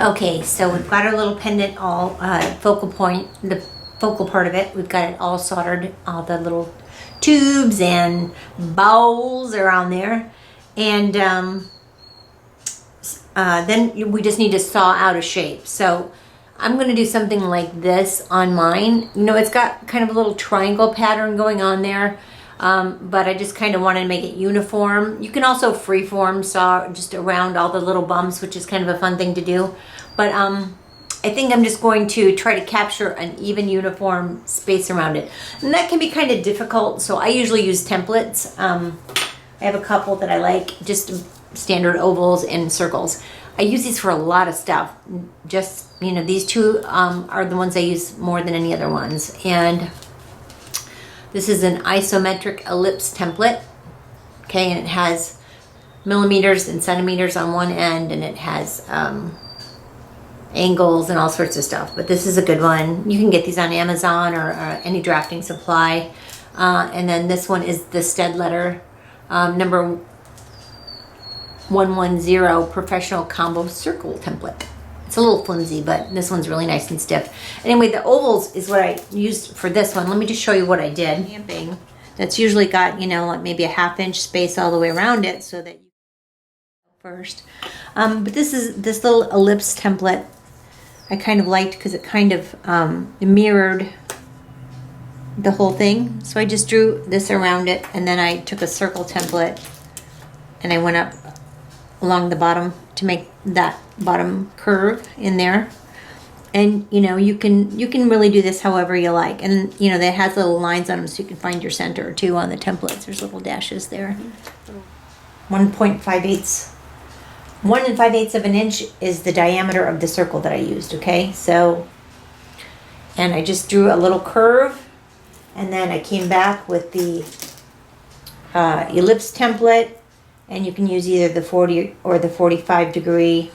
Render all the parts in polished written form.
Okay, so we've got our little pendant all focal point, the focal part of it. We've got it all soldered, all the little tubes and bowls around there. And then we just need to saw out a shape. So I'm going to do something like this on mine. You know, it's got kind of a little triangle pattern going on there. But I just kind of wanted to make it uniform. You can also freeform saw just around all the little bumps, which is kind of a fun thing to do. But I think I'm just going to try to capture an even uniform space around it. And that can be kind of difficult, so I usually use templates. I have a couple that I like, just standard ovals and circles. I use these for a lot of stuff. Just, you know, these two are the ones I use more than any other ones. And this is an isometric ellipse template, okay, and it has millimeters and centimeters on one end, and it has angles and all sorts of stuff. But this is a good one. You can get these on Amazon or any drafting supply. And then this one is the Stedletter number 110 Professional Combo Circle Template. It's a little flimsy, but this one's really nice and stiff. Anyway, the ovals is what I used for this one. Let me just show you what I did. Stamping. That's usually got, you know, like maybe a ½ inch space all the way around it, so that you first. But this is this little ellipse template. I kind of liked because it kind of mirrored the whole thing. So I just drew this around it, and then I took a circle template and I went up along the bottom to make that bottom curve in there. And you know, you can really do this however you like. And you know, that has little lines on them so you can find your center too on the templates. There's little dashes there. 1.5/8 1 5/8 of an inch is the diameter of the circle that I used. Okay, so, and I just drew a little curve, and then I came back with the ellipse template. And you can use either the 40 or the 45 degree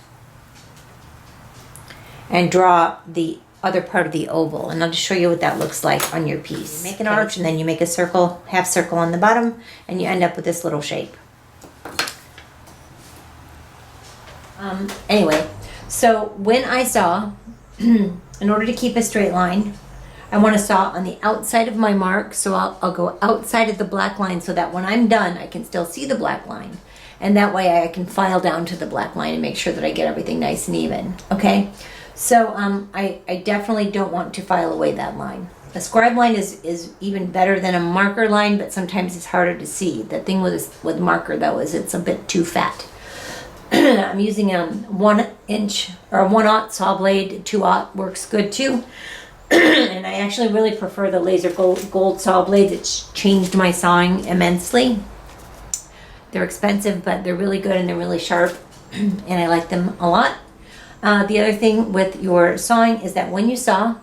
and draw the other part of the oval. And I'll just show you what that looks like on your piece. You make an arch, and then you make a circle, half circle on the bottom, and you end up with this little shape. Anyway, so when I saw, in order to keep a straight line, I want to saw on the outside of my mark, so I'll go outside of the black line so that when I'm done, I can still see the black line. And that way I can file down to the black line and make sure that I get everything nice and even, okay? So I definitely don't want to file away that line. A scribe line is even better than a marker line, but sometimes it's harder to see. The thing with marker, though, is it's a bit too fat. I'm using a 1 inch or 1/0 saw blade. 2/0 works good too. And I actually really prefer the laser gold saw blades. It's changed my sawing immensely. They're expensive, but they're really good and they're really sharp, and I like them a lot. The other thing with your sawing is that when you saw,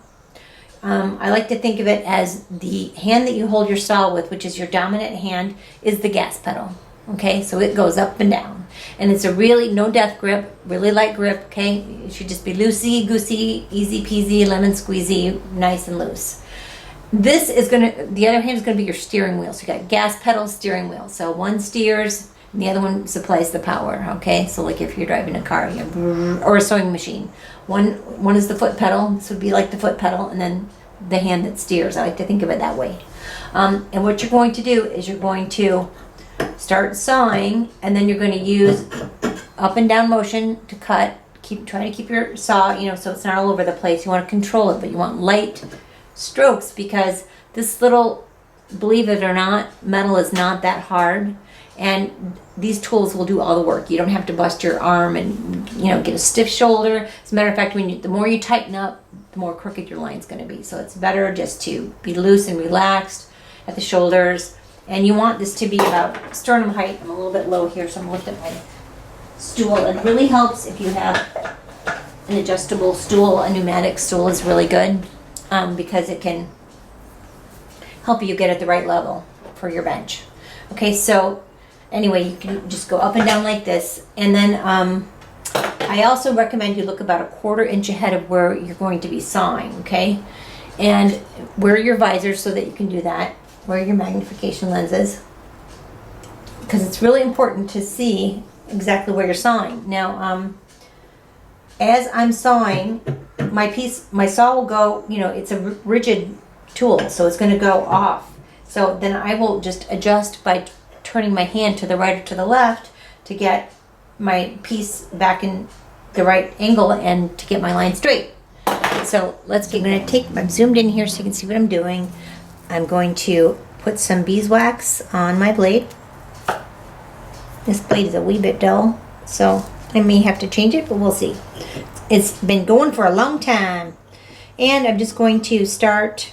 I like to think of it as the hand that you hold your saw with, which is your dominant hand, is the gas pedal. Okay, so it goes up and down, and it's a really no death grip, really light grip. Okay, it should just be loosey goosey, easy peasy, lemon squeezy, nice and loose. This is the other hand is gonna be your steering wheel. So you got gas pedal, steering wheel. So one steers and the other one supplies the power. Okay, so like if you're driving a car, or a sewing machine, one is the foot pedal. This would be like the foot pedal, and then the hand that steers. I like to think of it that way. And what you're going to do is you're going to start sawing, and then you're going to use up and down motion to cut. Trying to keep your saw, you know, so it's not all over the place. You want to control it, but you want light strokes, because this little, believe it or not, metal is not that hard, and these tools will do all the work. You don't have to bust your arm and, you know, get a stiff shoulder. As a matter of fact, the more you tighten up, the more crooked your line's going to be. So it's better just to be loose and relaxed at the shoulders. And you want this to be about sternum height. I'm a little bit low here, so I'm lifting my stool. It really helps if you have an adjustable stool. A pneumatic stool is really good because it can help you get at the right level for your bench. Okay, so anyway, you can just go up and down like this. And then I also recommend you look about 1/4 inch ahead of where you're going to be sawing, okay? And wear your visors so that you can do that. Wear your magnification lenses. because it's really important to see exactly where you're sawing. Now, as I'm sawing, my saw will go, it's a rigid tool, so it's going to go off. So then I will just adjust by turning my hand to the right or to the left to get my piece back in the right angle and to get my line straight. So I'm zoomed in here so you can see what I'm doing. I'm going to put some beeswax on my blade. This blade is a wee bit dull, so I may have to change it, but we'll see. It's been going for a long time. And I'm just going to start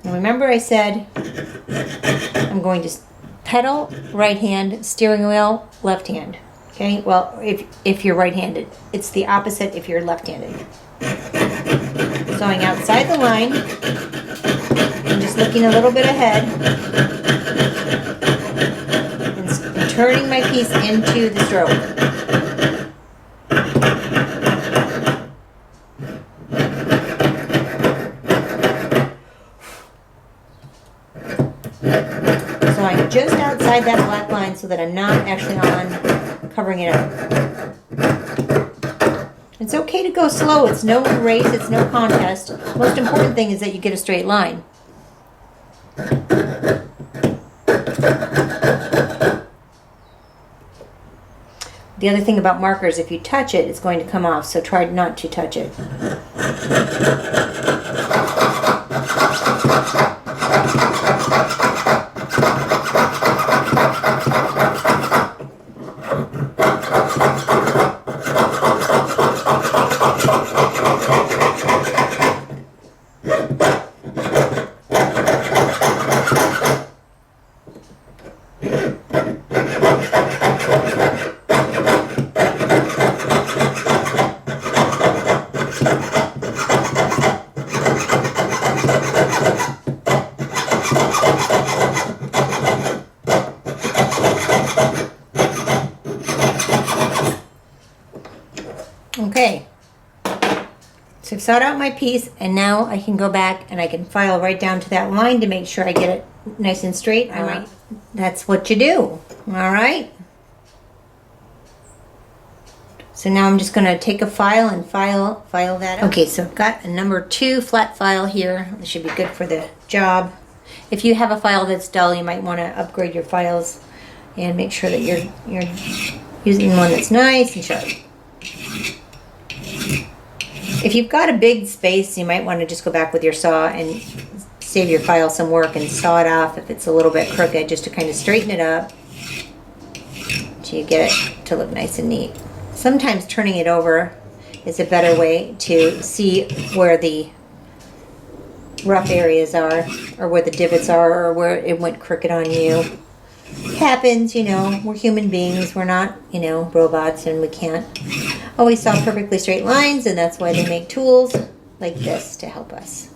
remember I said I'm going to pedal right hand, steering wheel left hand. Okay, well, if you're right-handed, it's the opposite if you're left-handed. Sewing outside the line and just looking a little bit ahead and turning my piece into the stroke. So I'm just outside that black line so that I'm not actually covering it up. It's okay to go slow. It's no race. It's no contest. Most important thing is that you get a straight line. The other thing about markers, if you touch it, it's going to come off, so try not to touch it. Okay, so I've sawed out my piece, and now I can go back and I can file right down to that line to make sure I get it nice and straight. That's what you do, all right? So now I'm just going to take a file and file that out. Okay, so I've got a number 2 flat file here. This should be good for the job. If you have a file that's dull, you might want to upgrade your files and make sure that you're using one that's nice and sharp. If you've got a big space, you might want to just go back with your saw and save your file some work and saw it off if it's a little bit crooked, just to kind of straighten it up till you get it to look nice and neat. Sometimes turning it over is a better way to see where the rough areas are, or where the divots are, or where it went crooked on you. It happens, we're human beings, we're not, robots, and we can't always saw perfectly straight lines, and that's why they make tools like this to help us.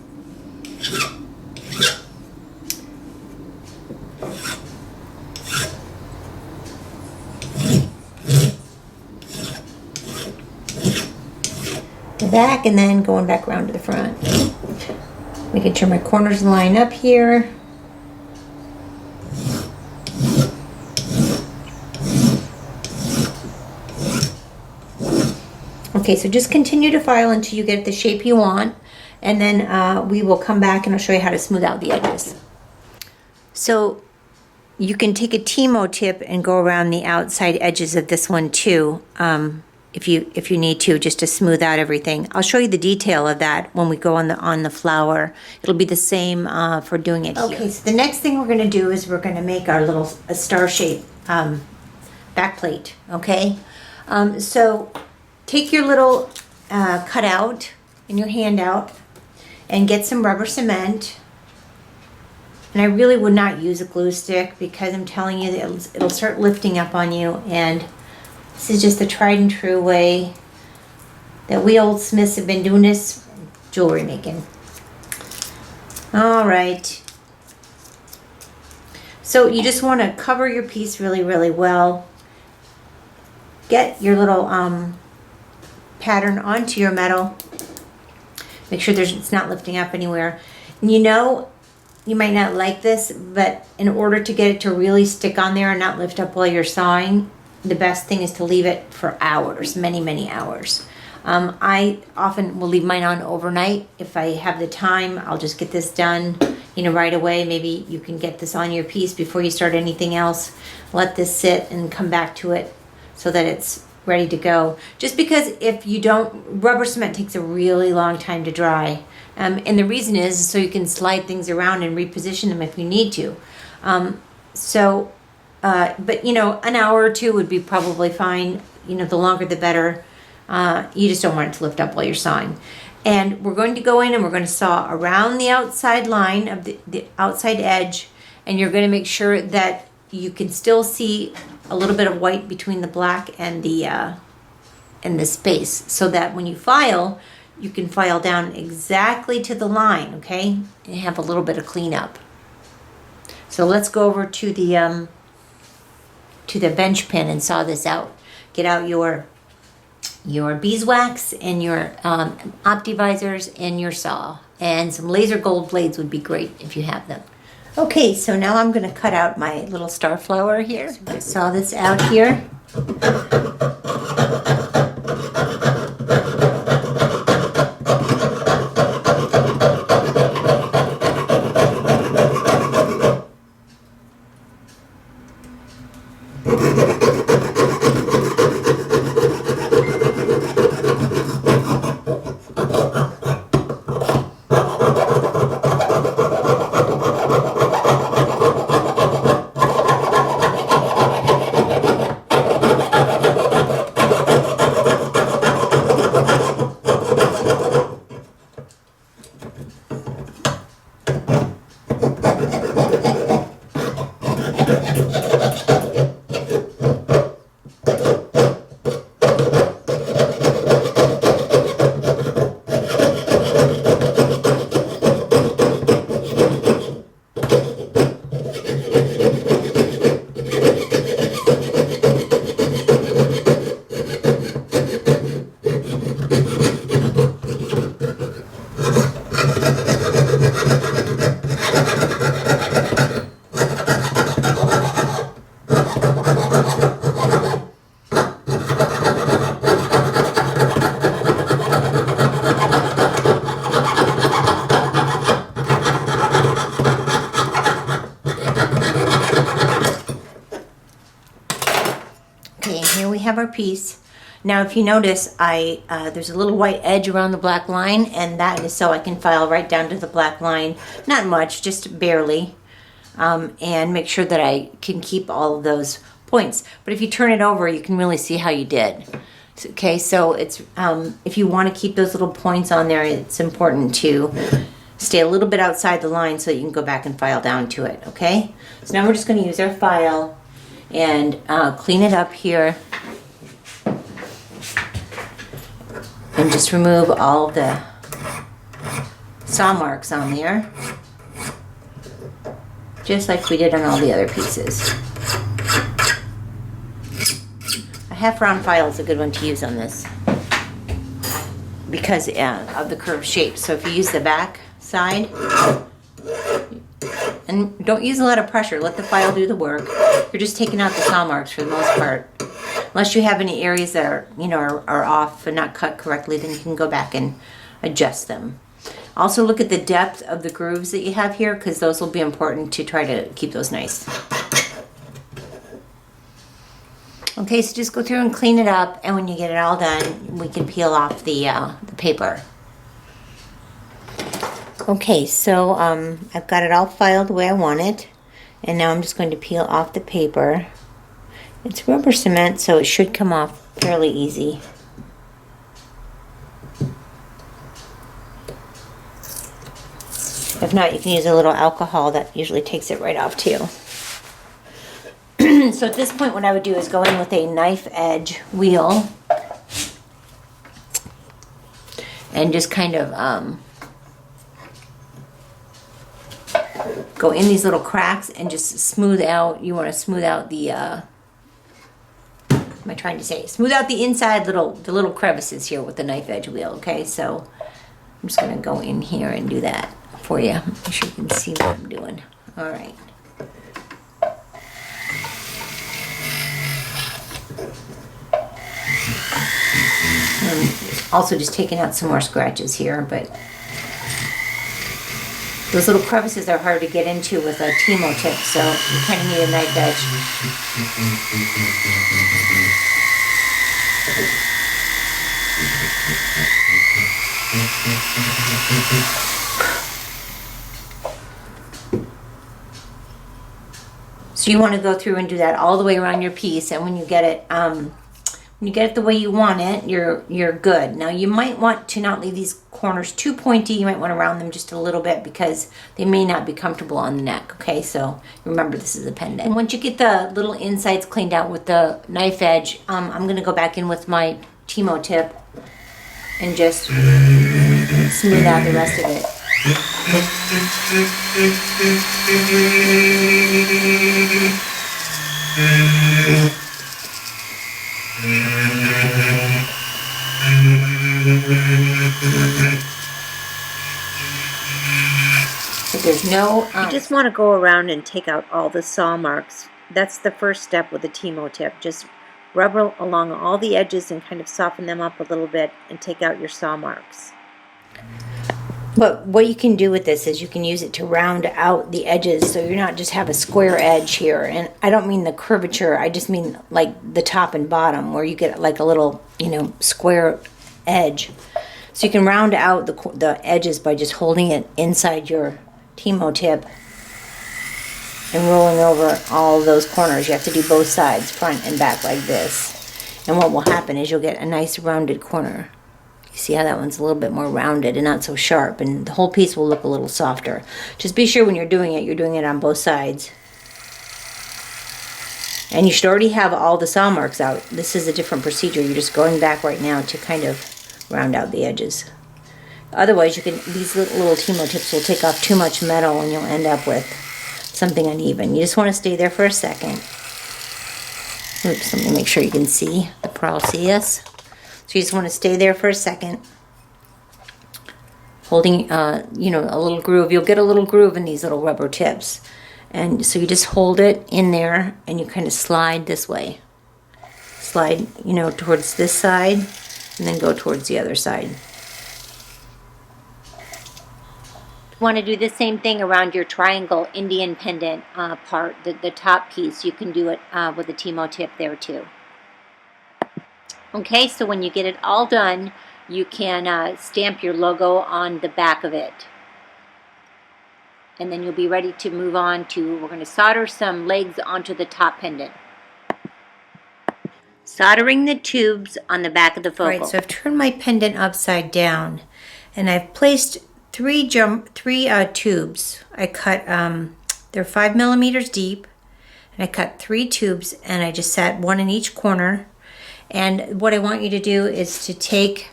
The back, and then going back around to the front. Making sure my corners line up here. Okay, so just continue to file until you get the shape you want, and then we will come back and I'll show you how to smooth out the edges. So you can take a Timo tip and go around the outside edges of this one too, if you need to, just to smooth out everything. I'll show you the detail of that when we go on the flower. It'll be the same for doing it here. Okay, so the next thing we're going to do is we're going to make our little star shape back plate. Okay, so take your little cutout in your handout and get some rubber cement. And I really would not use a glue stick, because I'm telling you that it'll start lifting up on you, and this is just the tried and true way that we old Smiths have been doing this jewelry making. All right. So you just want to cover your piece really, really well. Get your little pattern onto your metal. Make sure it's not lifting up anywhere. And you know, you might not like this, but in order to get it to really stick on there and not lift up while you're sawing, the best thing is to leave it for hours, many, many hours. I often will leave mine on overnight. If I have the time, I'll just get this done, right away. Maybe you can get this on your piece before you start anything else. Let this sit and come back to it so that it's ready to go. Just because if you don't, rubber cement takes a really long time to dry. And the reason is so you can slide things around and reposition them if you need to. But an hour or two would be probably fine. The longer the better. You just don't want it to lift up while you're sawing. And we're going to go in and we're going to saw around the outside line of the outside edge, and you're going to make sure that you can still see a little bit of white between the black and the space, so that when you file, you can file down exactly to the line, okay? And have a little bit of cleanup. So let's go over to the bench pin and saw this out. Get out your beeswax and your optivisors and your saw. And some laser gold blades would be great if you have them. Okay, so now I'm going to cut out my little star flower here. So I'm going to saw this out here. Have our piece. Now if you notice, there's a little white edge around the black line, and that is so I can file right down to the black line. Not much, just barely, and make sure that I can keep all of those points. But if you turn it over, you can really see how you did. Okay, so it's if you want to keep those little points on there, it's important to stay a little bit outside the line so that you can go back and file down to it. Okay, so now we're just going to use our file and clean it up here. And just remove all the saw marks on there, just like we did on all the other pieces. A half round file is a good one to use on this because of the curved shape. So if you use the back side, and don't use a lot of pressure, let the file do the work. You're just taking out the saw marks for the most part. Unless you have any areas that are off and not cut correctly, then you can go back and adjust them. Also look at the depth of the grooves that you have here, because those will be important to try to keep those nice. Okay, so just go through and clean it up, and when you get it all done, we can peel off the paper. Okay, so I've got it all filed the way I want it, and now I'm just going to peel off the paper. It's rubber cement, so it should come off fairly easy. If not, you can use a little alcohol. That usually takes it right off too. So at this point, what I would do is go in with a knife edge wheel and just kind of go in these little cracks and just smooth out. You want to smooth out the am I trying to say? Smooth out the inside the little crevices here with the knife edge wheel, okay? So I'm just gonna go in here and do that for you. Make sure you can see what I'm doing. All right. Also just taking out some more scratches here, but those little crevices are hard to get into with a Timo tip, so you kind of need a knife edge. So you want to go through and do that all the way around your piece, and when you get it the way you want it, you're good. Now you might want to not leave these corners too pointy. You might want to round them just a little bit because they may not be comfortable on the neck. Okay, so remember this is a pendant. And once you get the little insides cleaned out with the knife edge, I'm gonna go back in with my Timo tip and just smooth out the rest of it. So there's no... You just want to go around and take out all the saw marks. That's the first step with the Timo tip. Just rub along all the edges and kind of soften them up a little bit and take out your saw marks. But what you can do with this is you can use it to round out the edges so you're not just have a square edge here. And I don't mean the curvature, I just mean like the top and bottom where you get like a little, square edge. So you can round out the edges by just holding it inside your Timo tip and rolling over all those corners. You have to do both sides, front and back like this. And what will happen is you'll get a nice rounded corner. You see how that one's a little bit more rounded and not so sharp, and the whole piece will look a little softer. Just be sure when you're doing it on both sides. And you should already have all the saw marks out. This is a different procedure. You're just going back right now to kind of round out the edges. Otherwise, these little Timo tips will take off too much metal and you'll end up with something uneven. You just want to stay there for a second. Oops, let me make sure you can see the process. So you just want to stay there for a second, holding, a little groove. You'll get a little groove in these little rubber tips. And so you just hold it in there and you kind of slide this way. Slide, towards this side and then go towards the other side. You want to do the same thing around your triangle Indian pendant part, the top piece. You can do it with a Timo tip there too. Okay, so when you get it all done, you can stamp your logo on the back of it. And then you'll be ready to move on to, we're going to solder some legs onto the top pendant. Soldering the tubes on the back of the focal. Right, so I've turned my pendant upside down, and I've placed three tubes. I cut, they're 5 millimeters deep, and I cut 3 tubes, and I just set one in each corner. And what I want you to do is to take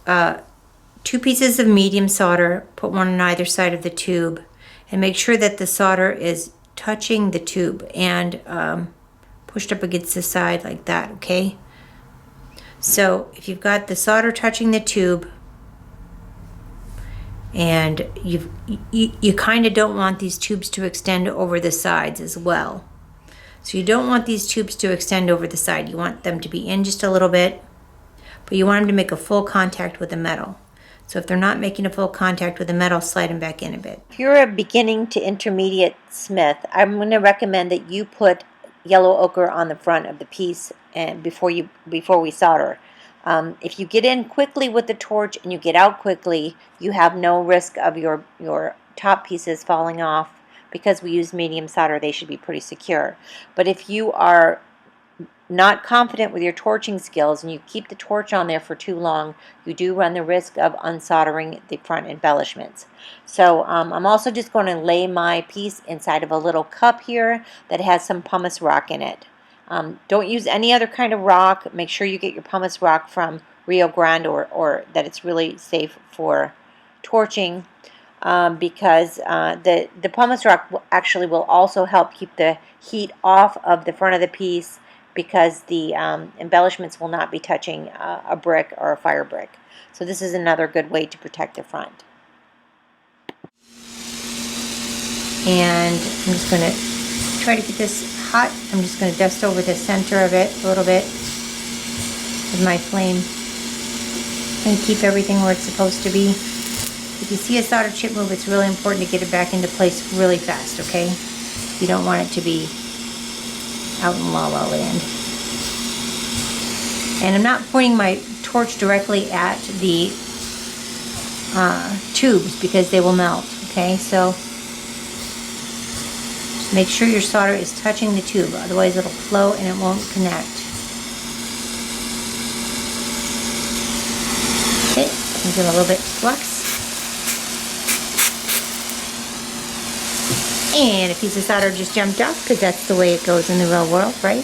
2 pieces of medium solder, put one on either side of the tube, and make sure that the solder is touching the tube and pushed up against the side like that, okay? So if you've got the solder touching the tube, and you kind of don't want these tubes to extend over the sides as well. So you don't want these tubes to extend over the side. You want them to be in just a little bit, but you want them to make a full contact with the metal. So if they're not making a full contact with the metal, slide them back in a bit. If you're a beginning to intermediate smith, I'm going to recommend that you put yellow ochre on the front of the piece and before we solder. If you get in quickly with the torch and you get out quickly, you have no risk of your top pieces falling off. Because we use medium solder, they should be pretty secure. But if you are not confident with your torching skills and you keep the torch on there for too long, you do run the risk of unsoldering the front embellishments. So I'm also just going to lay my piece inside of a little cup here that has some pumice rock in it. Don't use any other kind of rock. Make sure you get your pumice rock from Rio Grande or that it's really safe for torching. Because the pumice rock actually will also help keep the heat off of the front of the piece because the embellishments will not be touching a brick or a fire brick. So this is another good way to protect the front. And I'm just going to try to get this hot. I'm just going to dust over the center of it a little bit with my flame and keep everything where it's supposed to be. If you see a solder chip move, it's really important to get it back into place really fast, okay? You don't want it to be out in la la land. And I'm not pointing my torch directly at the tubes because they will melt, okay? So just make sure your solder is touching the tube, otherwise it'll flow and it won't connect. Okay, give it a little bit of flux. And a piece of solder just jumped off because that's the way it goes in the real world, right?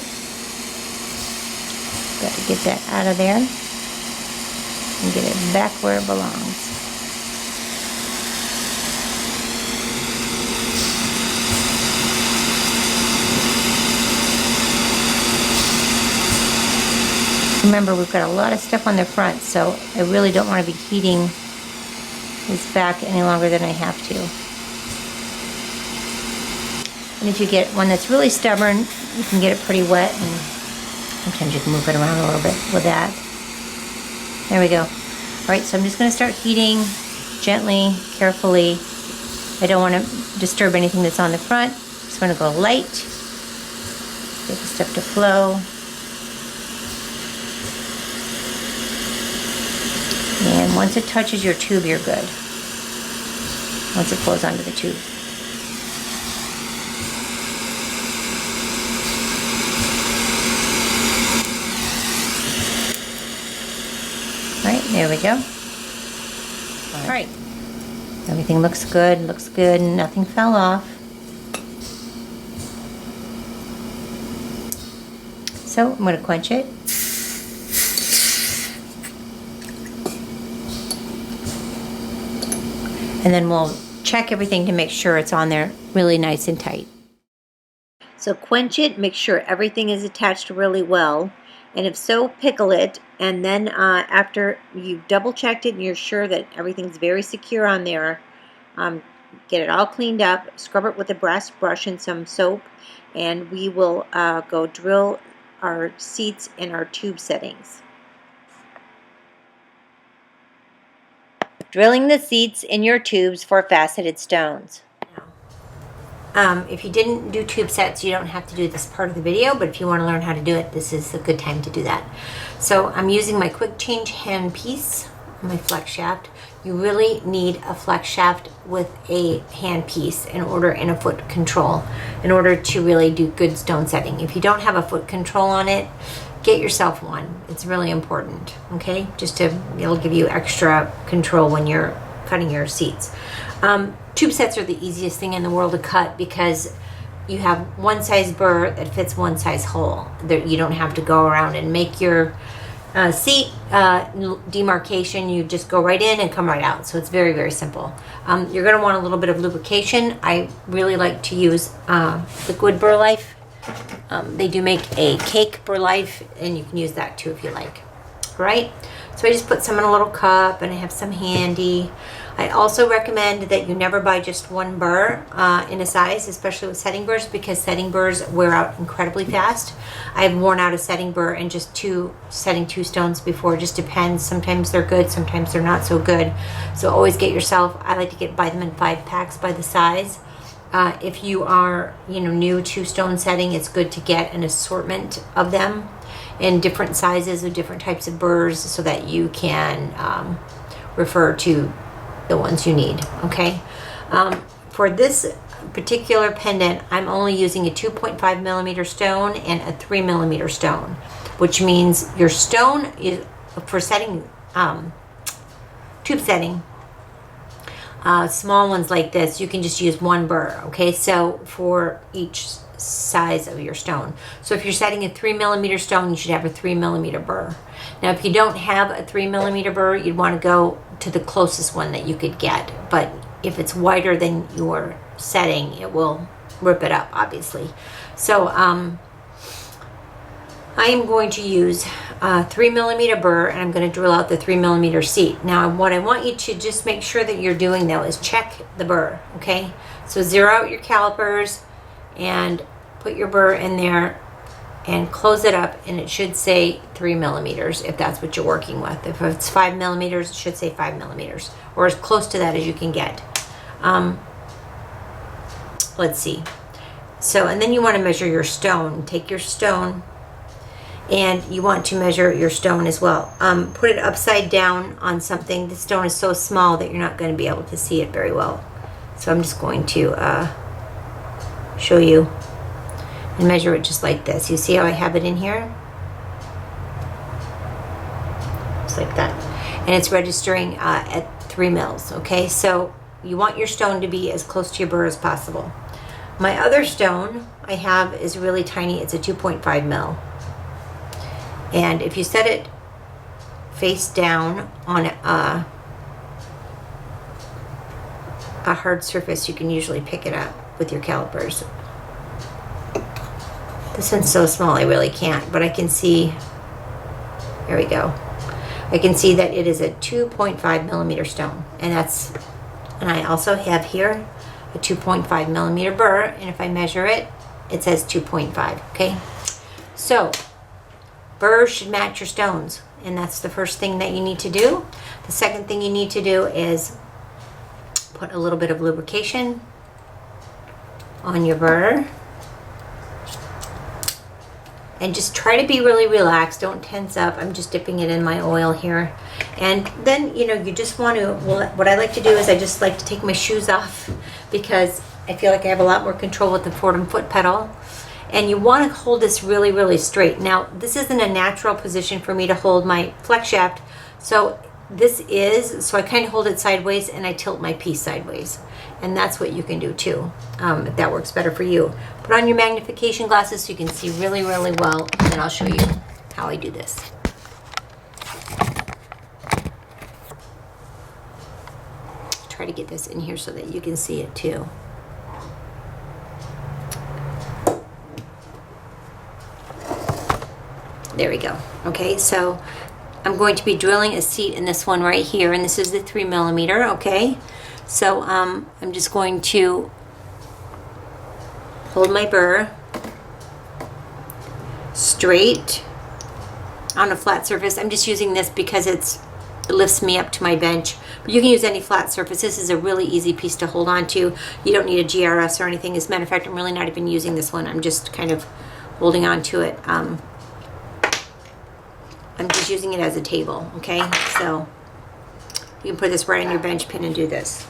Got to get that out of there and get it back where it belongs. Remember, we've got a lot of stuff on the front, so I really don't want to be heating this back any longer than I have to. And if you get one that's really stubborn, you can get it pretty wet, and sometimes you can move it around a little bit with that. There we go. Alright, so I'm just going to start heating gently, carefully. I don't want to disturb anything that's on the front. Just want to go light. Get the stuff to flow. And once it touches your tube, you're good. Once it flows onto the tube. Alright, there we go. Alright. Everything looks good, nothing fell off. So I'm going to quench it. And then we'll check everything to make sure it's on there really nice and tight. So quench it, make sure everything is attached really well. And if so, pickle it. And then after you've double checked it and you're sure that everything's very secure on there, get it all cleaned up, scrub it with a brass brush and some soap, and we will go drill our seats and our tube settings. Drilling the seats in your tubes for faceted stones. If you didn't do tube sets, you don't have to do this part of the video, but if you want to learn how to do it, this is a good time to do that. So I'm using my quick change hand piece, my flex shaft. You really need a flex shaft with a hand piece and a foot control in order to really do good stone setting. If you don't have a foot control on it, get yourself one. It's really important, okay? It'll give you extra control when you're cutting your seats. Tube sets are the easiest thing in the world to cut because you have one size burr that fits one size hole. You don't have to go around and make your seat demarcation. You just go right in and come right out. So it's very, very simple. You're going to want a little bit of lubrication. I really like to use liquid Burr Life. They do make a cake Burr Life, and you can use that too if you like. All right? So I just put some in a little cup, and I have some handy. I also recommend that you never buy just one burr in a size, especially with setting burrs, because setting burrs wear out incredibly fast. I have worn out a setting burr in just setting two stones before. It just depends. Sometimes they're good, sometimes they're not so good. So always get yourself, I like to buy them in 5 packs by the size. If you are new to stone setting, it's good to get an assortment of them in different sizes of different types of burrs so that you can refer to the ones you need. Okay, for this particular pendant, I'm only using a 2.5 millimeter stone and a 3 millimeter stone, which means your stone is for setting tube setting. Small ones like this, you can just use one burr. Okay, so for each size of your stone. So if you're setting a 3 millimeter stone, you should have a 3 millimeter burr. Now, if you don't have a 3 millimeter burr, you'd want to go to the closest one that you could get. But if it's wider than your setting, it will rip it up, obviously. So I am going to use a 3mm burr, and I'm going to drill out the 3mm seat. Now, what I want you to just make sure that you're doing though is check the burr, okay? So zero out your calipers and put your burr in there and close it up, and it should say 3mm if that's what you're working with. If it's 5mm, it should say 5mm, or as close to that as you can get. Let's see. So, and then you want to measure your stone. Take your stone, and you want to measure your stone as well. Put it upside down on something. The stone is so small that you're not going to be able to see it very well. So I'm just going to show you and measure it just like this. You see how I have it in here? Just like that. And it's registering at 3 mils, okay? So you want your stone to be as close to your burr as possible. My other stone I have is really tiny. It's a 2.5 mil. And if you set it face down on a hard surface, you can usually pick it up with your calipers. This one's so small I really can't, but I can see, there we go. I can see that it is a 2.5mm stone, and I also have here a 2.5mm burr, and if I measure it, it says 2.5, okay? So, burrs should match your stones, and that's the first thing that you need to do. The second thing you need to do is put a little bit of lubrication on your burr. And just try to be really relaxed. Don't tense up. I'm just dipping it in my oil here. And then, you just want to, what I like to do is I just like to take my shoes off, because I feel like I have a lot more control with the forward and foot pedal. And you want to hold this really, really straight. Now, this isn't a natural position for me to hold my flex shaft. So I kind of hold it sideways and I tilt my piece sideways. And that's what you can do too, if that works better for you. Put on your magnification glasses so you can see really, really well, and then I'll show you how I do this. Try to get this in here so that you can see it too. There we go. Okay, so I'm going to be drilling a seat in this one right here, and this is the 3mm, okay? So I'm just going to hold my burr straight on a flat surface. I'm just using this because it lifts me up to my bench. But you can use any flat surface. This is a really easy piece to hold on to. You don't need a GRS or anything. As a matter of fact, I'm really not even using this one. I'm just kind of holding on to it. I'm just using it as a table, okay? So you can put this right on your bench pin and do this.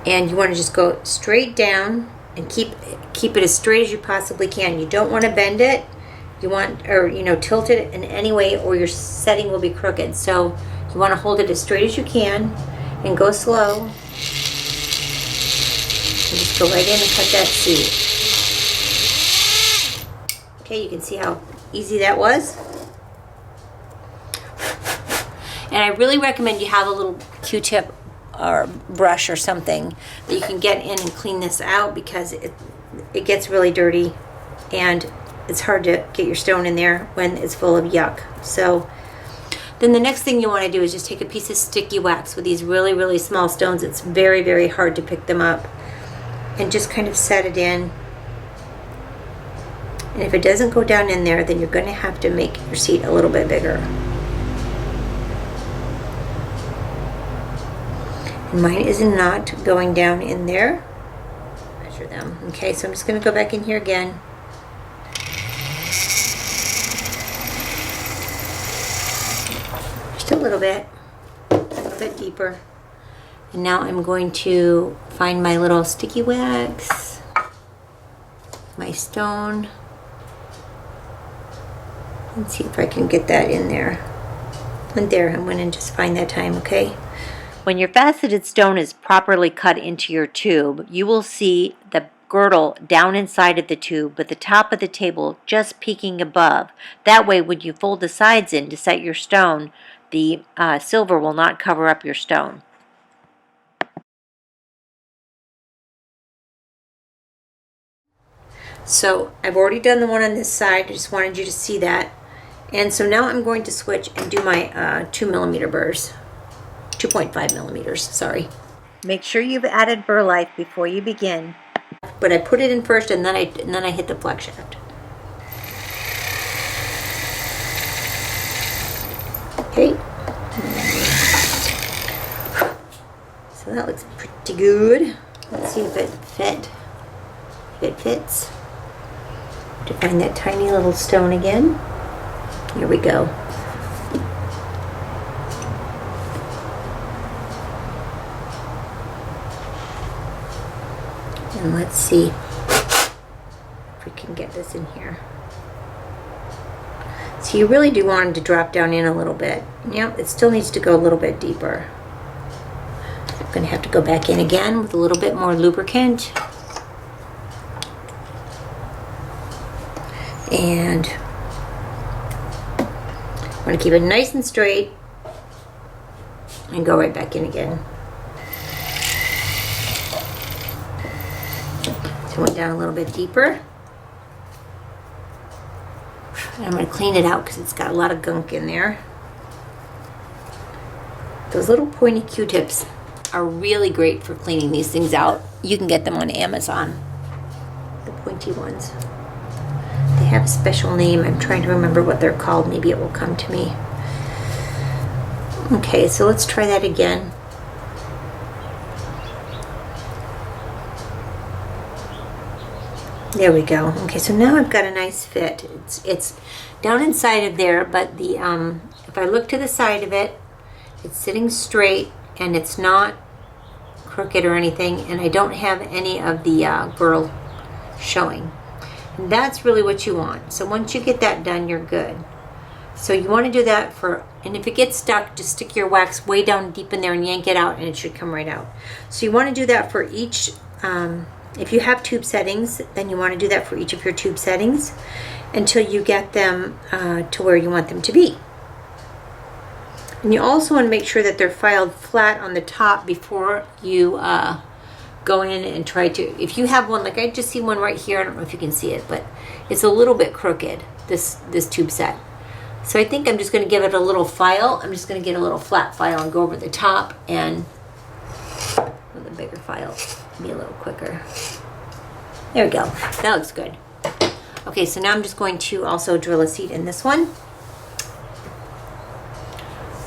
And you want to just go straight down and keep it as straight as you possibly can. You don't want to bend it. You want, or tilt it in any way, or your setting will be crooked. So you want to hold it as straight as you can and go slow. And just go right in and cut that seat. Okay, you can see how easy that was. And I really recommend you have a little Q-tip or brush or something that you can get in and clean this out, because it gets really dirty and it's hard to get your stone in there when it's full of yuck. So then the next thing you want to do is just take a piece of sticky wax with these really, really small stones. It's very, very hard to pick them up, and just kind of set it in. And if it doesn't go down in there, then you're going to have to make your seat a little bit bigger. And mine is not going down in there. Measure them. Okay, so I'm just going to go back in here again. Just a little bit deeper. And now I'm going to find my little sticky wax, my stone, and see if I can get that in there. And there, I'm going to just find that time, okay? When your faceted stone is properly cut into your tube, you will see the girdle down inside of the tube, but the top of the table just peeking above. That way, when you fold the sides in to set your stone, the silver will not cover up your stone. So I've already done the one on this side. I just wanted you to see that. And so now I'm going to switch and do my 2mm burrs. 2.5 millimeters, sorry. Make sure you've added burr life before you begin. But I put it in first and then I hit the flex shaft. Okay. So that looks pretty good. Let's see if it fit. If it fits. To find that tiny little stone again. Here we go. And let's see if we can get this in here. So you really do want it to drop down in a little bit. Yep, it still needs to go a little bit deeper. I'm going to have to go back in again with a little bit more lubricant. And I'm going to keep it nice and straight and go right back in again. So went down a little bit deeper. And I'm going to clean it out because it's got a lot of gunk in there. Those little pointy Q-tips are really great for cleaning these things out. You can get them on Amazon. The pointy ones. They have a special name. I'm trying to remember what they're called. Maybe it will come to me. Okay, so let's try that again. There we go. Okay, so now I've got a nice fit. It's down inside of there, but the if I look to the side of it, it's sitting straight and it's not crooked or anything, and I don't have any of the burl showing. And that's really what you want. So once you get that done, you're good. So you want to do that for, and if it gets stuck, just stick your wax way down deep in there and yank it out and it should come right out. So you want to do that for each, if you have tube settings, then you want to do that for each of your tube settings until you get them to where you want them to be. And you also want to make sure that they're filed flat on the top before you go in and try to, if you have one, like I just see one right here, I don't know if you can see it, but it's a little bit crooked, this tube set. So I think I'm just going to give it a little file. I'm just going to get a little flat file and go over the top, and with a bigger file, be a little quicker. There we go. That looks good. Okay, so now I'm just going to also drill a seat in this one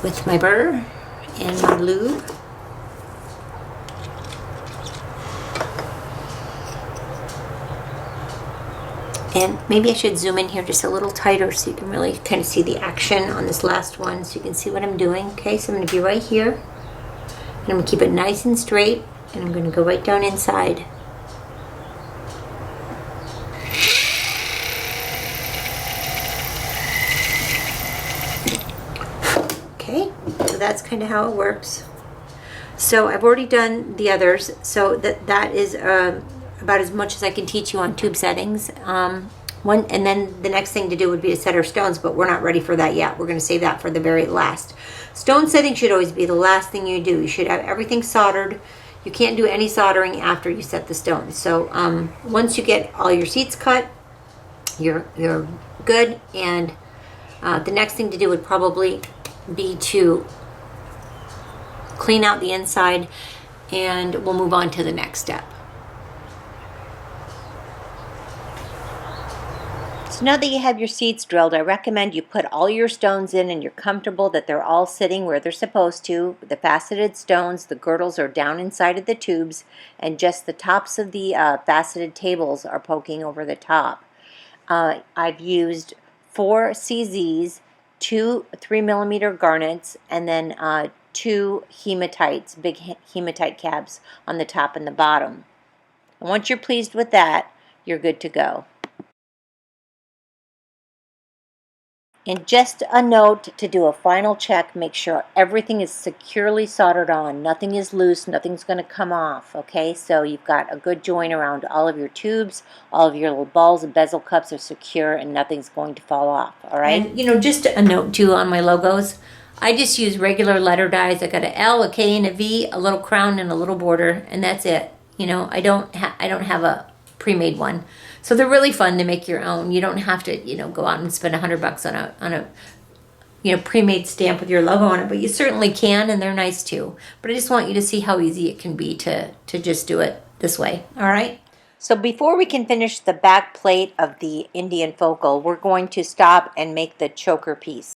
with my burr and my lube. And maybe I should zoom in here just a little tighter so you can really kind of see the action on this last one, so you can see what I'm doing. Okay, so I'm going to be right here, and I'm going to keep it nice and straight, and I'm going to go right down inside. Okay, so that's kind of how it works. So I've already done the others, so that is about as much as I can teach you on tube settings. And then the next thing to do would be to set our stones, but we're not ready for that yet. We're going to save that for the very last. Stone setting should always be the last thing you do. You should have everything soldered. You can't do any soldering after you set the stones. So once you get all your seats cut, you're good. And the next thing to do would probably be to clean out the inside, and we'll move on to the next step. So now that you have your seats drilled, I recommend you put all your stones in and you're comfortable that they're all sitting where they're supposed to. The faceted stones, the girdles are down inside of the tubes, and just the tops of the faceted tables are poking over the top. I've used 4 CZs, 2 3mm garnets, and then 2 hematites, big hematite cabs on the top and the bottom. And once you're pleased with that, you're good to go. And just a note to do a final check, make sure everything is securely soldered on. Nothing is loose, nothing's going to come off, okay? So you've got a good joint around all of your tubes, all of your little balls and bezel cups are secure, and nothing's going to fall off, all right? And, just a note too on my logos. I just use regular letter dies. I got an L, a K, and a V, a little crown, and a little border, and that's it. I don't have a pre-made one. So they're really fun to make your own. You don't have to, go out and spend $100 on a pre-made stamp with your logo on it, but you certainly can, and they're nice too. But I just want you to see how easy it can be to just do it this way. All right. So before we can finish the back plate of the Indian focal, we're going to stop and make the choker piece.